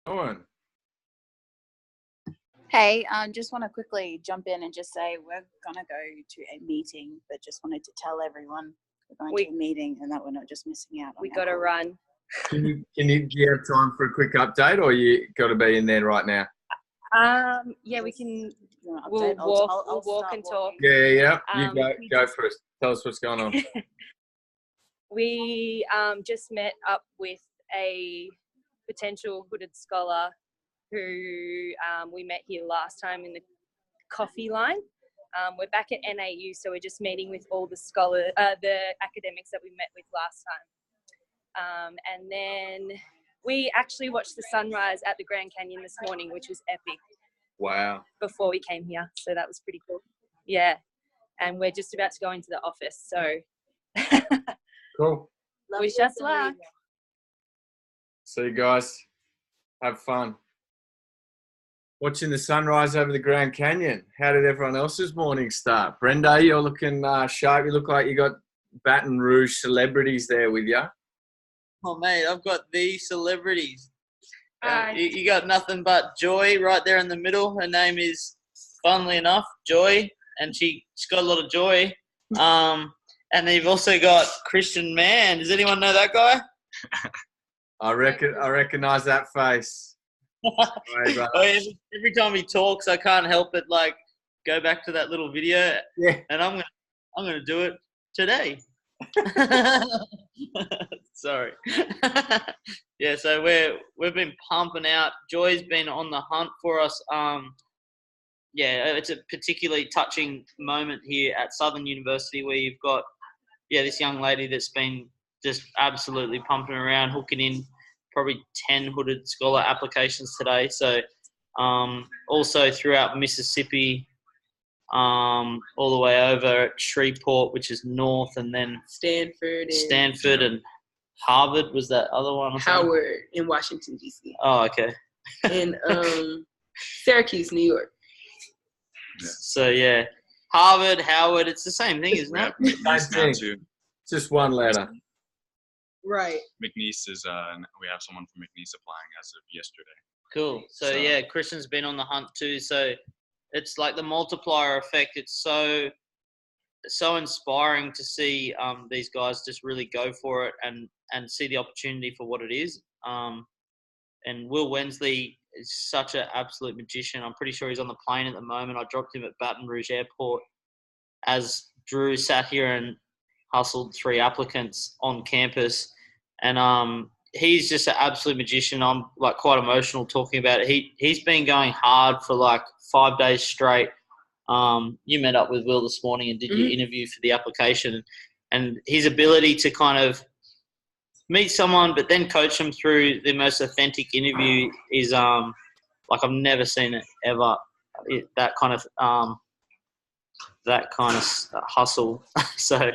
Owen. Hey, just want to quickly jump in and just say we're going to go to a meeting, but just wanted to tell everyone we're going to a meeting and that we're not just missing out on We got to run. Do you have time for a quick update, or you got to be in there right now? Yeah, we can. We'll walk and talk. Yeah. You go for it. Tell us what's going on. We just met up with a potential hooded scholar who we met here last time in the coffee line. We're back at NAU, so we're just meeting with all the the academics that we met with last time. And then we actually watched the sunrise at the Grand Canyon this morning, which was epic. Wow. Before we came here, so that was pretty cool. Yeah, and we're just about to go into the office, so Cool. Wish us luck. See you guys. Have fun. Watching the sunrise over the Grand Canyon. How did everyone else's morning start? Brenda, you're looking sharp. You look like you got Baton Rouge celebrities there with you. Oh, mate, I've got the celebrities. You got nothing but Joy right there in the middle. Her name is, funnily enough, Joy, and she's got a lot of joy. And then you've also got Christian Mann. Does anyone know that guy? I recognise that face. Every time he talks, I can't help but go back to that little video. Yeah. And I'm gonna do it today. Sorry. Yeah, so we've been pumping out. Joy's been on the hunt for us. It's a particularly touching moment here at Southern University where you've got this young lady that's been just absolutely pumping around, hooking in probably 10 hooded scholar applications today. So also throughout Mississippi, all the way over at Shreveport, which is north, and then Stanford and Harvard was that other one? Howard in Washington, D.C. Oh, okay. And Syracuse, New York. Yeah. So, yeah. Harvard, Howard, it's the same thing, isn't it? Same thing. Just one letter. Right. McNeese is, we have someone from McNeese applying as of yesterday. Cool. So, yeah, Christian's been on the hunt too. So, it's like the multiplier effect. It's so inspiring to see these guys just really go for it and see the opportunity for what it is. And Will Wensley is such an absolute magician. I'm pretty sure he's on the plane at the moment. I dropped him at Baton Rouge Airport as Drew sat here and hustled 3 applicants on campus. And he's just an absolute magician. I'm quite emotional talking about it. He's been going hard for 5 days straight. You met up with Will this morning and did your interview for the application, and his ability to kind of meet someone but then coach them through the most authentic interview is I've never seen it ever. That kind of hustle. So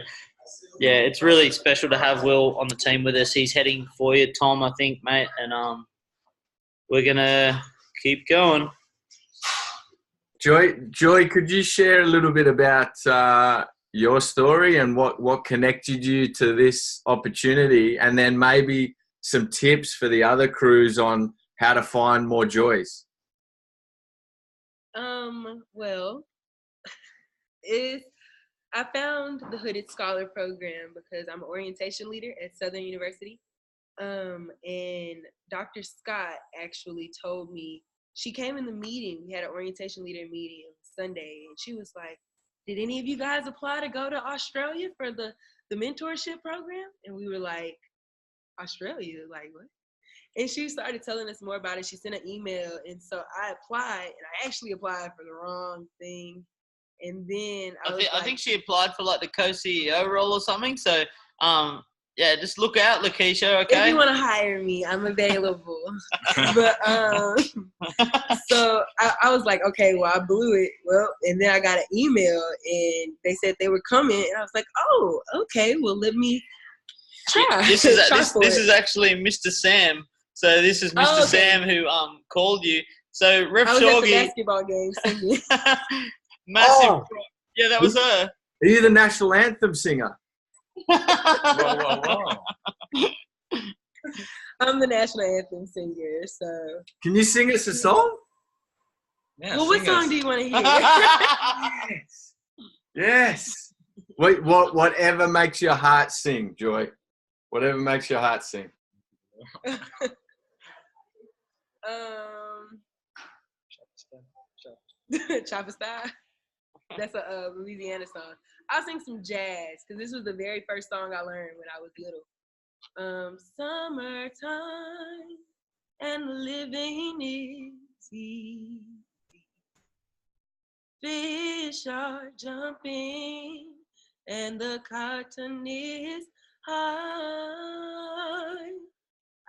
yeah, it's really special to have Will on the team with us. He's heading for you, Tom, I think, mate, and we're gonna keep going. Joy, could you share a little bit about your story and what connected you to this opportunity, and then maybe some tips for the other crews on how to find more joys? Well, I found the Hooded Scholar program because I'm an orientation leader at Southern University. And Dr. Scott actually told me, she came in the meeting. We had an orientation leader meeting on Sunday, and she was like, did any of you guys apply to go to Australia for the mentorship program? And we were like, Australia? Like, what? And she started telling us more about it. She sent an email, and so I applied, and I actually applied for the wrong thing. And then I think she applied for the co-CEO role or something. So, yeah, just look out, Lakeisha, okay? If you want to hire me, I'm available. But so I was like, okay, well, I blew it. Well, and then I got an email, and they said they were coming, and I was like, oh, okay, well, let me try. This is actually Mr. Sam. So this is Mr. Sam who called you. So Ref I was Shorgy, at the basketball game singing. massive. Oh. Yeah, that was her. Are you the national anthem singer? Whoa. I'm the national anthem singer. So, Can you sing us a song? Yeah, well, what sing song us. do you want to hear? Yes. Yes. Wait, whatever makes your heart sing, Joy. Whatever makes your heart sing. Chopper Style. That's a Louisiana song. I'll sing some jazz because this was the very first song I learned when I was little. Summertime and the living is easy. Fish are jumping and the cotton is high.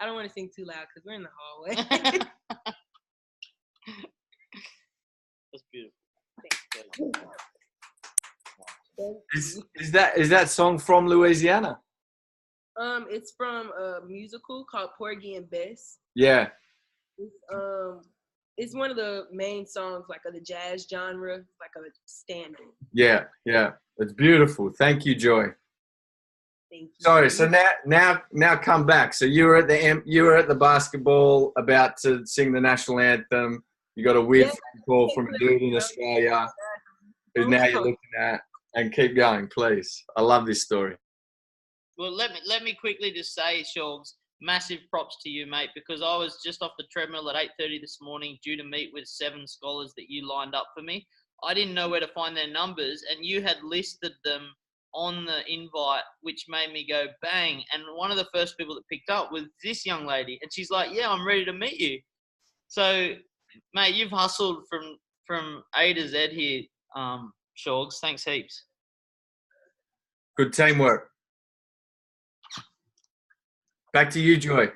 I don't want to sing too loud because we're in the hallway. That's beautiful. Is that song from Louisiana? It's from a musical called Porgy and Bess. Yeah. It's one of the main songs, like of the jazz genre, like a standard. Yeah. It's beautiful. Thank you, Joy. Thank you. Sorry. So now come back. So you were at the basketball about to sing the national anthem. You got a weird phone call from a dude in Australia who now you're looking at. And keep going, please. I love this story. Well, let me quickly just say, Shogs, massive props to you, mate, because I was just off the treadmill at 8:30 this morning due to meet with 7 scholars that you lined up for me. I didn't know where to find their numbers, and you had listed them on the invite, which made me go bang. And one of the first people that picked up was this young lady, and she's like, "Yeah, I'm ready to meet you." So, mate, you've hustled from A to Z here, Shogs. Thanks heaps. Good teamwork. Back to you, Joy.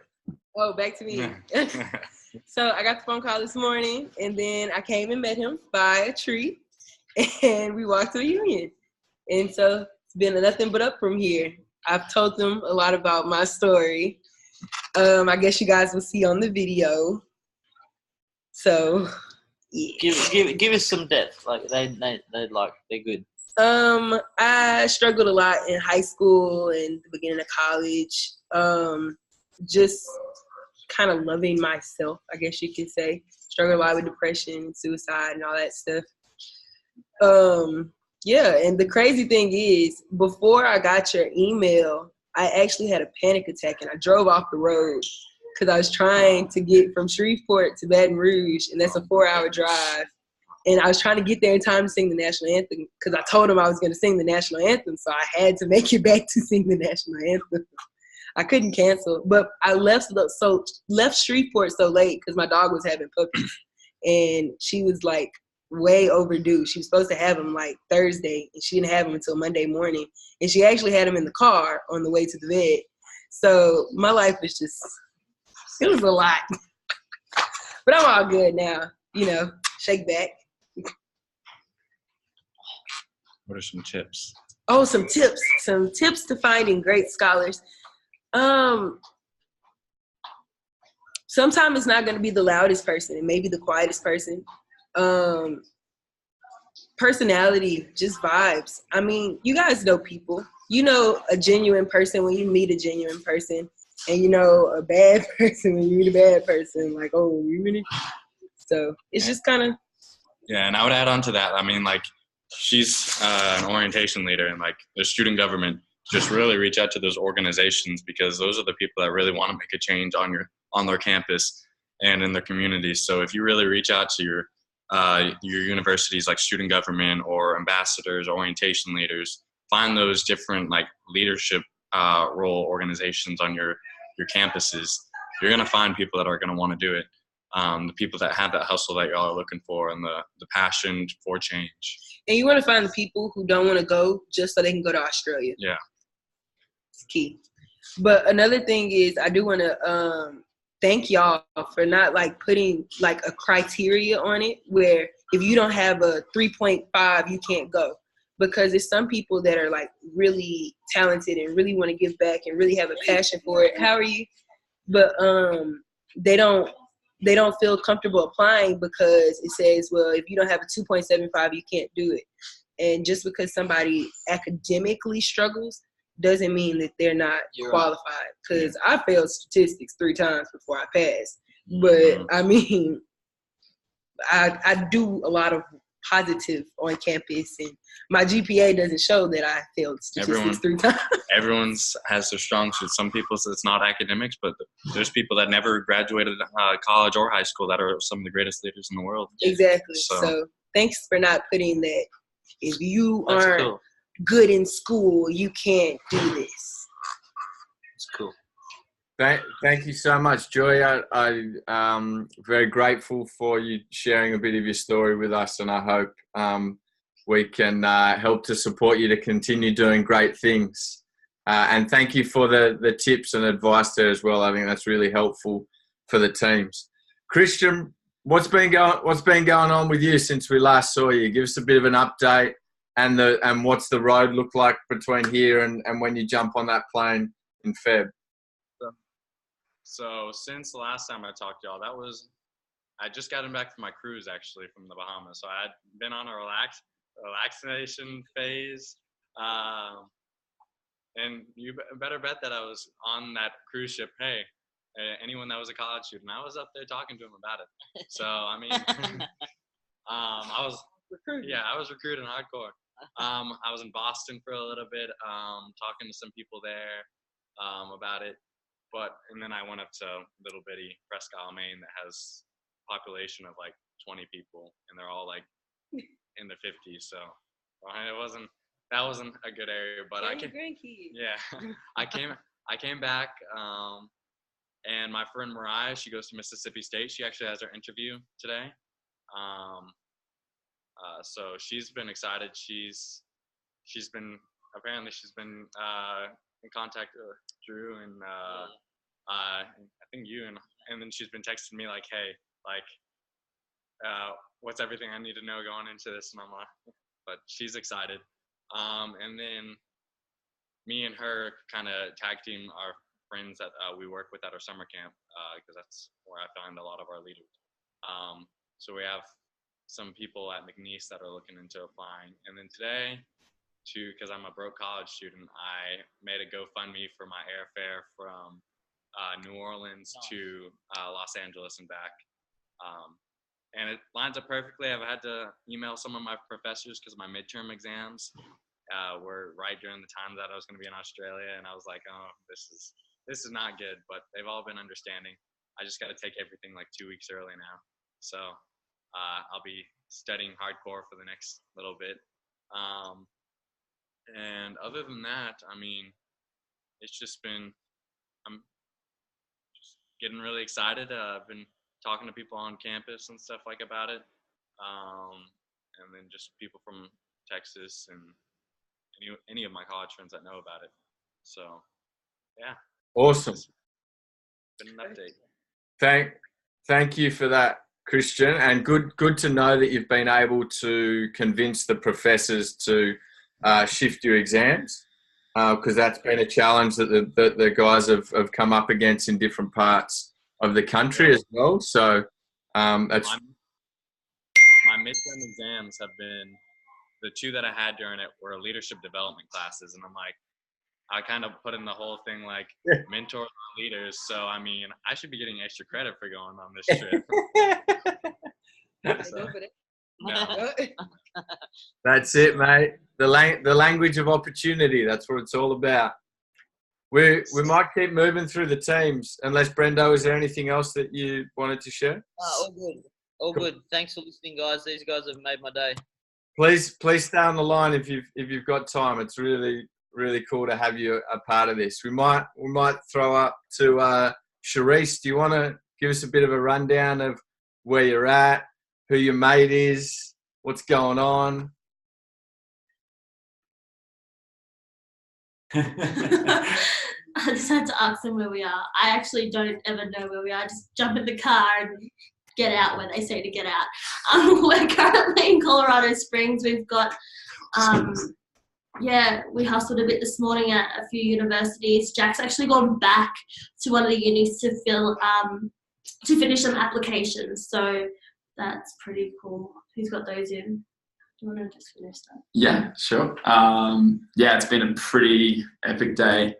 Oh, back to me. So I got the phone call this morning, and then I came and met him by a tree, and we walked to the union. And so it's been nothing but up from here. I've told them a lot about my story. I guess you guys will see on the video. So, yeah. Give us some depth. Like they're good. I struggled a lot in high school and the beginning of college. Just kind of loving myself, I guess you could say. Struggled a lot with depression, suicide, and all that stuff. Yeah, and the crazy thing is, before I got your email, I actually had a panic attack and I drove off the road because I was trying to get from Shreveport to Baton Rouge, and that's a 4-hour drive. And I was trying to get there in time to sing the national anthem because I told him I was going to sing the national anthem, so I had to make it back to sing the national anthem. I couldn't cancel, but I left Shreveport so late because my dog was having puppies, and she was like way overdue. She was supposed to have him like Thursday, and she didn't have him until Monday morning, and she actually had him in the car on the way to the vet. So my life was just, it was a lot, but I'm all good now. You know, shake back. What are some tips? Oh, some tips to finding great scholars. Sometimes it's not going to be the loudest person. It may be the quietest person. Personality, just vibes. I mean, you guys know people. You know a genuine person when you meet a genuine person, and you know a bad person when you meet a bad person. Like, oh, you really? So it's just kind of. Yeah, and I would add on to that. I mean, like, she's an orientation leader, and like the student government, just really reach out to those organizations because those are the people that really want to make a change on their campus and in their communities. So if you really reach out to your universities like student government or ambassadors, orientation leaders, find those different like leadership role organizations on your campuses, you're going to find people that are going to want to do it. The people that have that hustle that y'all are looking for and the passion for change. And you want to find the people who don't want to go just so they can go to Australia. Yeah. It's key. But another thing is I do want to thank y'all for not like putting like a criteria on it where if you don't have a 3.5, you can't go. Because there's some people that are like really talented and really want to give back and really have a passion for it. How are you? But they don't feel comfortable applying because it says, well, if you don't have a 2.75, you can't do it. And just because somebody academically struggles doesn't mean that they're not You're right. qualified. Because I failed statistics 3 times before I passed. But I mean, I do a lot of positive on campus, and my GPA doesn't show that I failed statistics 3 times. Everyone's has their strong suits. Some people say it's not academics, but there's people that never graduated college or high school that are some of the greatest leaders in the world. Exactly. So thanks for not putting that. If you That's aren't cool. good in school, you can't do this. It's cool. Thank you so much, Joy. I'm very grateful for you sharing a bit of your story with us, and I hope we can help to support you to continue doing great things. And thank you for the tips and advice there as well. I think that's really helpful for the teams. Christian, what's been going on with you since we last saw you? Give us a bit of an update, and what's the road look like between here and when you jump on that plane in Feb. So since the last time I talked to y'all, I just gotten back from my cruise actually from the Bahamas. So I had been on a relaxation phase. And you better bet that I was on that cruise ship. Hey, anyone that was a college student, I was up there talking to them about it. So, I mean, I was recruiting. Yeah, I was recruiting hardcore. I was in Boston for a little bit, talking to some people there about it. And then I went up to little bitty Presque Isle, Maine that has a population of like 20 people, and they're all like in the 50s. So that wasn't a good area, but I came back, and my friend Mariah, she goes to Mississippi State. She actually has her interview today. So she's been excited. She's been in contact with Drew and I think you, and then she's been texting me like, hey, like, what's everything I need to know going into this? And I'm like, but she's excited. And then me and her kind of tag team our friends that we work with at our summer camp, because that's where I find a lot of our leaders. So we have some people at McNeese that are looking into applying. And then today, because I'm a broke college student, I made a GoFundMe for my airfare from New Orleans to Los Angeles and back. And it lines up perfectly. I've had to email some of my professors because my midterm exams were right during the time that I was going to be in Australia. And I was like, oh, this is not good. But they've all been understanding. I just got to take everything like 2 weeks early now. So I'll be studying hardcore for the next little bit. And other than that, I mean, it's just been, I'm just getting really excited. I've been talking to people on campus and stuff like about it. And then just people from Texas and any of my college friends that know about it. So, yeah. Awesome. Been an update. Thank you for that, Christian. And good to know that you've been able to convince the professors to shift your exams, because that's been a challenge that the guys have come up against in different parts of the country as well. So that's my midterm exams have been the 2 that I had during it were leadership development classes, and I'm like, I kind of put in the whole thing like mentors or leaders. So I mean, I should be getting extra credit for going on this trip. So, no. That's it, mate. The language of opportunity. That's what it's all about. We might keep moving through the teams. Unless, Brendo, is there anything else that you wanted to share? All good. All good. Thanks for listening, guys. These guys have made my day. Please stay on the line if you've got time. It's really cool to have you a part of this. We might throw up to Charisse. Do you want to give us a bit of a rundown of where you're at, who your mate is, what's going on? I just had to ask them where we are. I actually don't ever know where we are. I just jump in the car and get out where they say to get out. We're currently in Colorado Springs. We've got, we hustled a bit this morning at a few universities. Jack's actually gone back to one of the unis to finish some applications. So that's pretty cool. Who's got those in? you want to just finish that? Yeah, sure. Yeah, it's been a pretty epic day.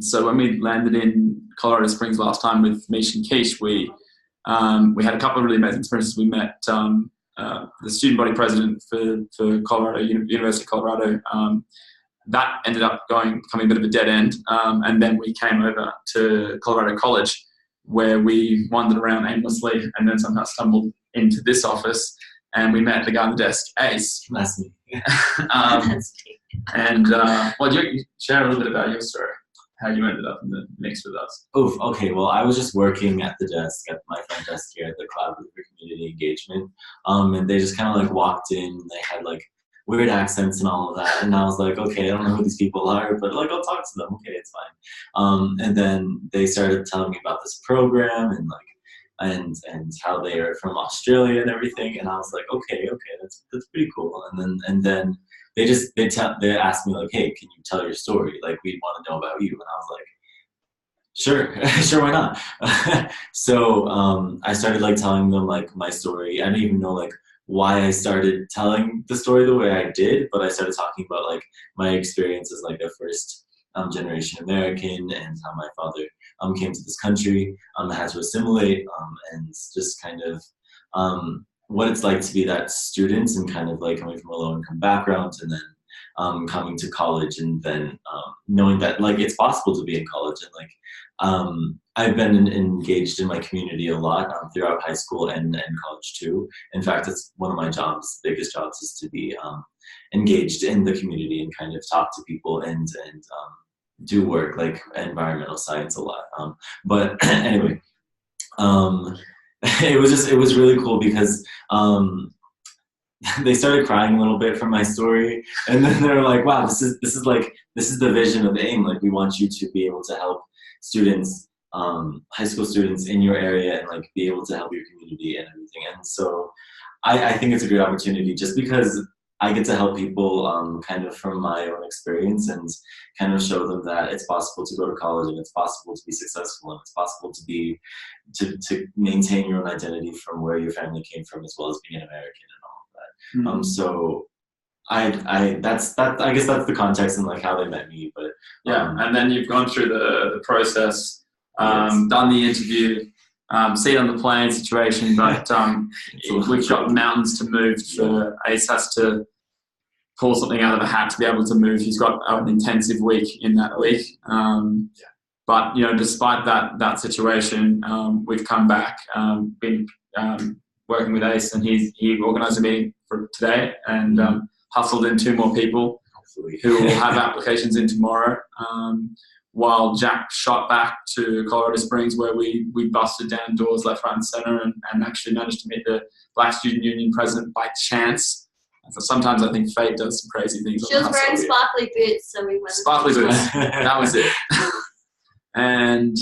So when we landed in Colorado Springs last time with Mish and Keish, we had a couple of really amazing experiences. We met the student body president for Colorado, University of Colorado. That ended up becoming a bit of a dead end. And then we came over to Colorado College, where we wandered around aimlessly and then somehow stumbled into this office, and we met the guy on the desk, Ace. That's me. And well, you share a little bit about your story, how you ended up in the mix with us. Oof, okay, well, I was just working at the desk, at my front desk here at the Collaborative for Community Engagement, and they just kind of like walked in, they had like weird accents and all of that, and I was like, okay, I don't know who these people are, but like I'll talk to them, okay, it's fine. And then they started telling me about this program and like and how they are from Australia and everything, and I was like, okay, that's pretty cool. And then they asked me like, hey, can you tell your story? Like, we want to know about you. And I was like, sure, why not? So I started like telling them like my story. I didn't even know like why I started telling the story the way I did, but I started talking about like my experience as like a first generation American, and how my father came to this country, had to assimilate, and just kind of what it's like to be that student, and kind of like coming from a low income background, and then coming to college, and then knowing that like it's possible to be in college. And like I've been engaged in my community a lot throughout high school and college too. In fact, it's one of my biggest jobs is to be engaged in the community and kind of talk to people and do work like environmental science a lot. But anyway, it was really cool because they started crying a little bit from my story, and then they were like, wow, this is the vision of AIM. Like, we want you to be able to help students, high school students in your area, and like be able to help your community and everything. And so I think it's a great opportunity, just because I get to help people kind of from my own experience, and kind of show them that it's possible to go to college, and it's possible to be successful, and it's possible to maintain your own identity from where your family came from, as well as being an American and all of that. Mm-hmm. So I guess that's the context and like how they met me. But yeah, and then you've gone through the process, yes. Done the interview, seat on the plane situation, but we've got mountains to move. So Ace has to pull something out of the hat to be able to move. He's got an intensive week in that week. But despite that situation, we've come back, been working with Ace, and he organised a meeting for today, and hustled in 2 more people who will have applications in tomorrow. While Jack shot back to Colorado Springs, where we busted down doors left, right, and centre, and actually managed to meet the Black Student Union president by chance. So sometimes I think fate does some crazy things. She was wearing sparkly boots, so we went. Sparkly boots. That was it. And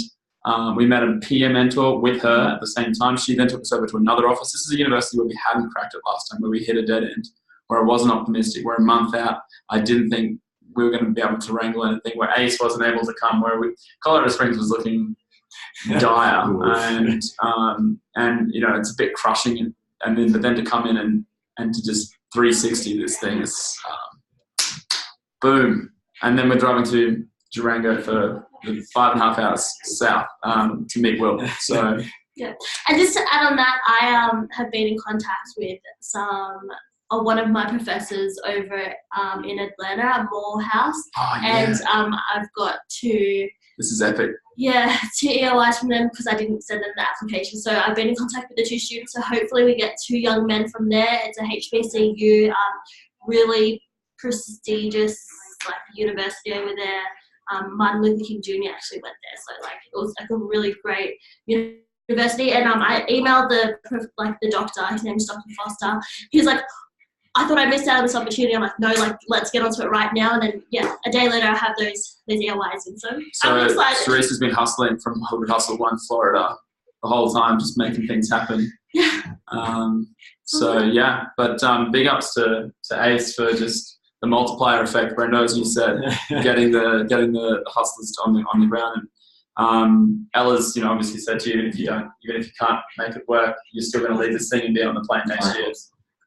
we met a peer mentor with her at the same time. She then took us over to another office. This is a university where we hadn't cracked it last time, where we hit a dead end, where I wasn't optimistic. We're a month out. I didn't think we were going to be able to wrangle anything. Where Ace wasn't able to come. Colorado Springs was looking dire, and it's a bit crushing. But then to come in and to just 360 this thing is boom. And then we're driving to Durango for 5.5 hours south to meet Will. So yeah, and just to add on that, I have been in contact with one of my professors over in Atlanta at Morehouse. Oh, yeah. And I've got 2. This is epic. Yeah, 2 EOIs from them because I didn't send them the application. So I've been in contact with the 2 students. So hopefully we get 2 young men from there. It's a HBCU, really prestigious like university over there. Martin Luther King Jr. actually went there, so like it was like a really great university. And I emailed the doctor. His name is Dr. Foster. He was like, I thought I missed out on this opportunity. I'm like, no, like let's get onto it right now. And then a day later I have those EOIs in. So I'm excited. Teresa's been hustling from Hollywood Hustle 1 Florida the whole time, just making things happen. Yeah. But big ups to Ace for just the multiplier effect, Brendo, as you said, getting the hustlers on the ground. And Ella's, obviously said to you, even if you can't make it work, you're still going to leave this thing and be on the plane next year.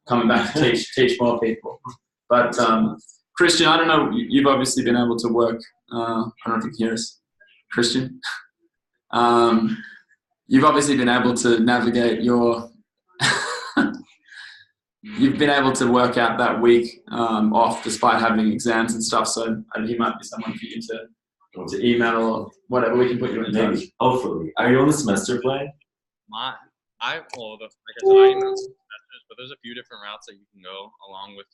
coming back to teach more people. But Christian, I don't know, you've obviously been able to work, I don't know if you can hear us, Christian. You've obviously been able to navigate you've been able to work out that week off despite having exams and stuff, so he might be someone for you to email or whatever. We can put you in touch. Maybe, hopefully. Are you on the semester plan? Like I said, I email semesters, but there's a few different routes that you can go along with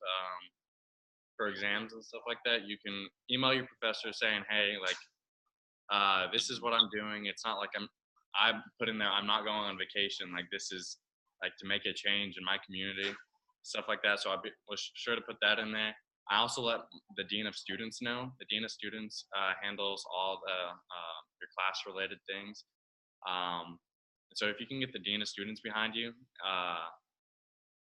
for exams and stuff like that. You can email your professor saying, hey, like, this is what I'm doing. It's not like I put in there, I'm not going on vacation. Like, this is like to make a change in my community, stuff like that. So I was sure to put that in there. I also let the Dean of Students know. The Dean of Students handles all the your class-related things. So if you can get the Dean of Students behind you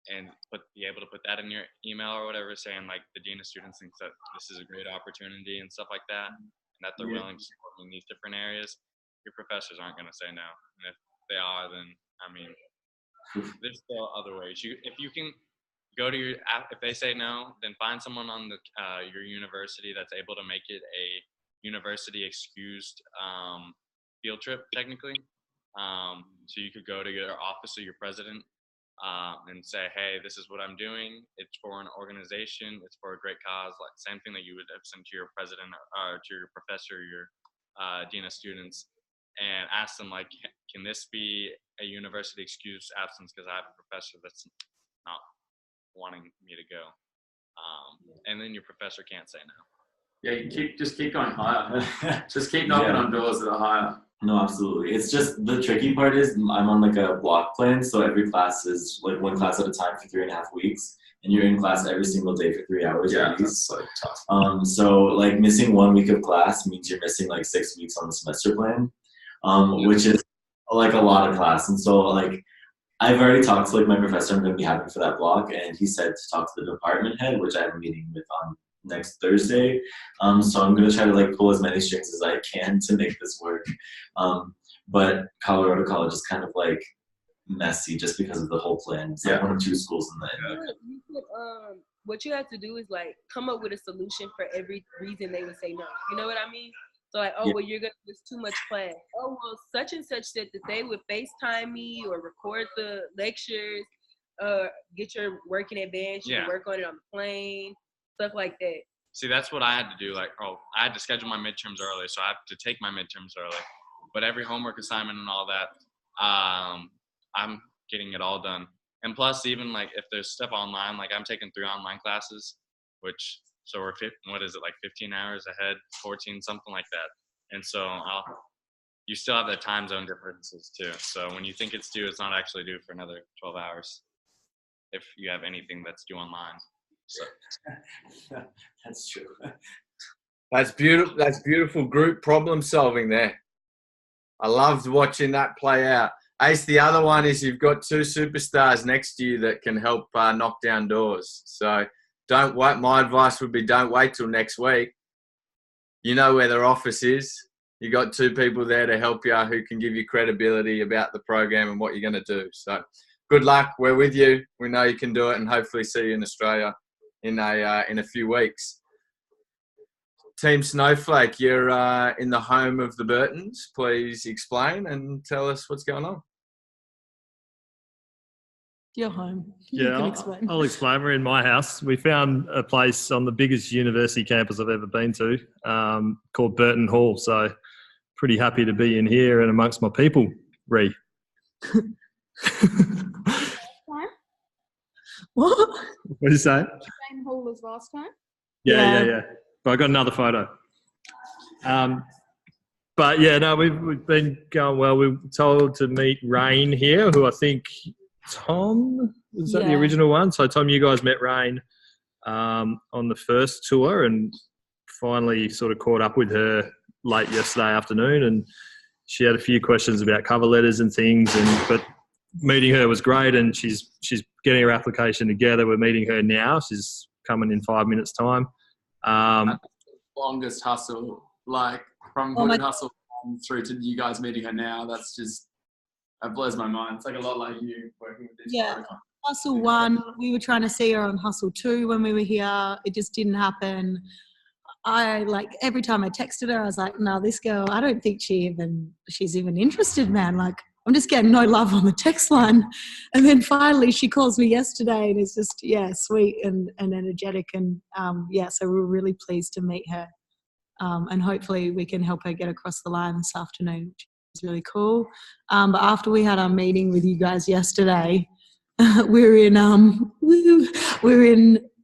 and be able to put that in your email or whatever, saying like the Dean of Students thinks that this is a great opportunity and stuff like that, and that they're willing to support in these different areas, your professors aren't going to say no. And if they are, then, I mean, there's still other ways. If you can go to if they say no, then find someone on your university that's able to make it a university excused field trip, technically. So you could go to your office or your president and say, hey, this is what I'm doing. It's for an organization. It's for a great cause. Like same thing that you would have sent to your president or to your professor, your dean of students, and ask them like, can this be a university excused absence because I have a professor that's not wanting me to go, and then your professor can't say no. Yeah, just keep going higher. Just keep knocking on doors that are higher. No, absolutely. It's just the tricky part is I'm on like a block plan, so every class is like one class at a time for 3.5 weeks, and you're in class every single day for 3 hours. Yeah, that's so tough. So like missing 1 week of class means you're missing like 6 weeks on the semester plan, which is like a lot of class. And so like I've already talked to like my professor I'm going to be having for that block, and he said to talk to the department head, which I have a meeting with on next Thursday. So I'm going to try to like pull as many strings as I can to make this work. But Colorado College is kind of like messy just because of the whole plan. It's like one of 2 schools in the what you have to do is like come up with a solution for every reason they would say no. You know what I mean? So like, well, you're gonna miss too much class. Oh, well, such and such said that they would FaceTime me or record the lectures, get your work in advance, you can work on it on the plane, stuff like that. See, that's what I had to do. Like, I had to schedule my midterms early, so I have to take my midterms early. But every homework assignment and all that, I'm getting it all done. And plus, even like if there's stuff online, like I'm taking 3 online classes, which. So we're 15 hours ahead, 14, something like that. And so you still have the time zone differences too. So when you think it's due, it's not actually due for another 12 hours if you have anything that's due online. So that's true. That's beautiful. That's beautiful group problem solving there. I loved watching that play out. Ace, the other one is you've got 2 superstars next to you that can help knock down doors. So don't wait. My advice would be don't wait till next week. You know where their office is. You got 2 people there to help you who can give you credibility about the program and what you're going to do. So good luck. We're with you. We know you can do it, and hopefully see you in Australia in a few weeks. Team Snowflake, you're in the home of the Burtons. Please explain and tell us what's going on. Your home. Yeah, I'll explain. We're in my house. We found a place on the biggest university campus I've ever been to called Burton Hall. So pretty happy to be in here and amongst my people, Ree. What? What did you say? Same hall as last time? Yeah. But I got another photo. But yeah, no, we've been going well. We were told to meet Rain here, who I think Tom, was that the original one? So Tom, you guys met Rain on the first tour and finally sort of caught up with her late yesterday afternoon, and she had a few questions about cover letters and things, but meeting her was great, and she's getting her application together. We're meeting her now. She's coming in 5 minutes time. Longest hustle, like from Hooded Hustle through to you guys meeting her now. That blows my mind. It's like a lot like you working with this. Yeah, Hustle 1, we were trying to see her on Hustle 2 when we were here. It just didn't happen. Every time I texted her, I was like, no, this girl, I don't think she's even interested, man. Like, I'm just getting no love on the text line. And then finally she calls me yesterday and it's just, sweet and energetic. And so we were really pleased to meet her. And hopefully we can help her get across the line this afternoon, which is really cool. But after we had our meeting with you guys yesterday, we're in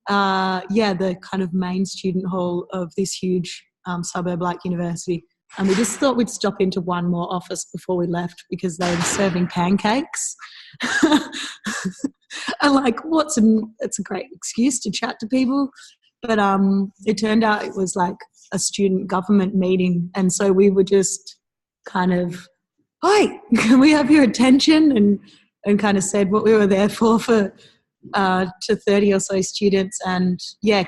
the kind of main student hall of this huge suburb-like university. And we just thought we'd stop into one more office before we left because they were serving pancakes. And it's a great excuse to chat to people. But it turned out it was like a student government meeting. And so we were just kind of, hi, can we have your attention? And kind of said what we were there for to 30 or so students. And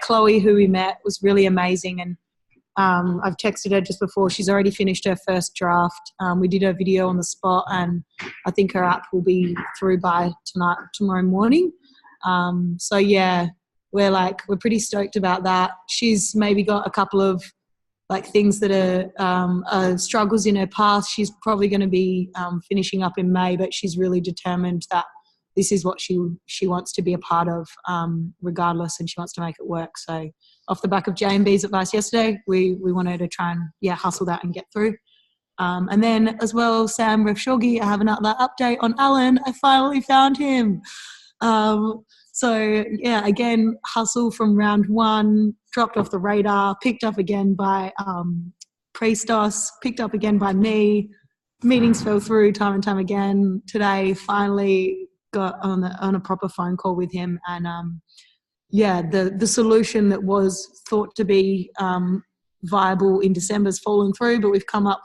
Chloe, who we met, was really amazing. And I've texted her just before. She's already finished her first draft. We did her video on the spot, and I think her app will be through by tomorrow morning. We're pretty stoked about that. She's maybe got a couple of things that are struggles in her past. She's probably going to be finishing up in May, but she's really determined that this is what she wants to be a part of regardless, and she wants to make it work. So off the back of J&B's advice yesterday, we want her to try and hustle that and get through. And then as well, Sam Refshoggi, I have another update on Alan. I finally found him. Again, hustle from round 1, dropped off the radar, picked up again by Priestos, picked up again by me. Meetings fell through time and time again. Today, finally got on a proper phone call with him, and the solution that was thought to be viable in December has fallen through, but we've come up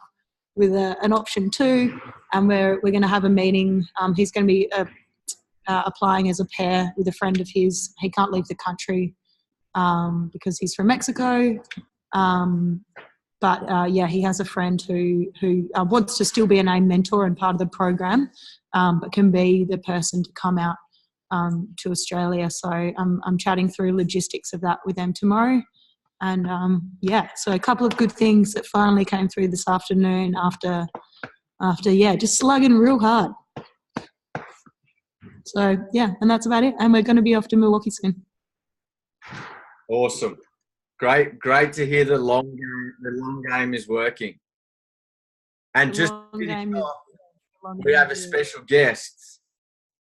with an option 2, and we're going to have a meeting. He's going to be applying as a pair with a friend of his. He can't leave the country because he's from Mexico. He has a friend who wants to still be a named mentor and part of the program, but can be the person to come out to Australia. So I'm chatting through logistics of that with them tomorrow. And so a couple of good things that finally came through this afternoon after just slugging real hard. So and that's about it. And we're going to be off to Milwaukee soon. Awesome. Great to hear the long game is working. And just we have a special guest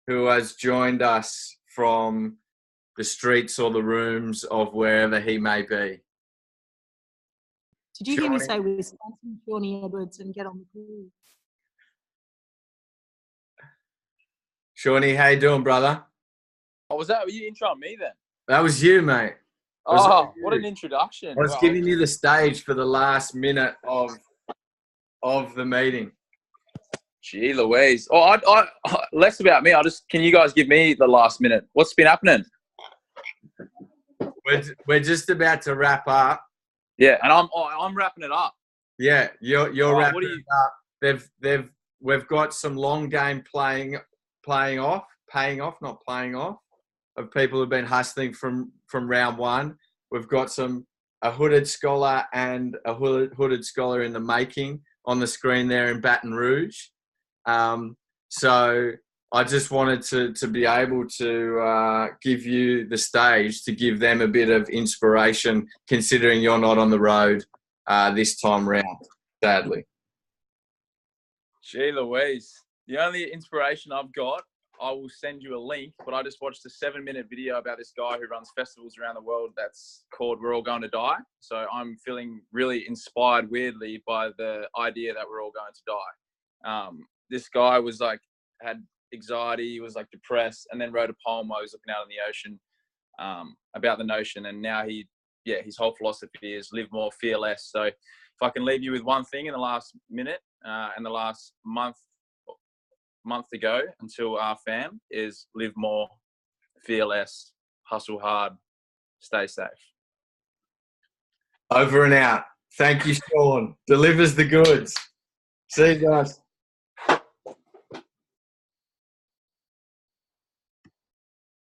who has joined us from the streets or the rooms of wherever he may be. Did you hear me say Wisconsin, Shawnee Edwards, and get on the call? Shawnee, how you doing, brother? Oh, were you introing me then? That was you, mate. What an introduction. I was giving you the stage for the last minute of the meeting. Gee Louise. Oh, I less about me. Can you guys give me the last minute? What's been happening? We're just about to wrap up. Yeah, and I'm wrapping it up. Yeah, you're wrapping it up. We've got some long game paying off, of people who've been hustling from round 1. We've got a hooded scholar and a hooded scholar in the making on the screen there in Baton Rouge. So I just wanted to be able to give you the stage to give them a bit of inspiration, considering you're not on the road this time round, sadly. Gee Louise. The only inspiration I've got, I will send you a link, but I just watched a 7-minute video about this guy who runs festivals around the world that's called We're All Going to Die. So I'm feeling really inspired weirdly by the idea that we're all going to die. This guy had anxiety, he was depressed, and then wrote a poem while he was looking out on the ocean about the notion. And now his whole philosophy is live more, fear less. So if I can leave you with one thing in the last minute and the last month to go until our fam is live more, fear less, hustle hard, stay safe. Over and out. Thank you, Sean. Delivers the goods. See you guys.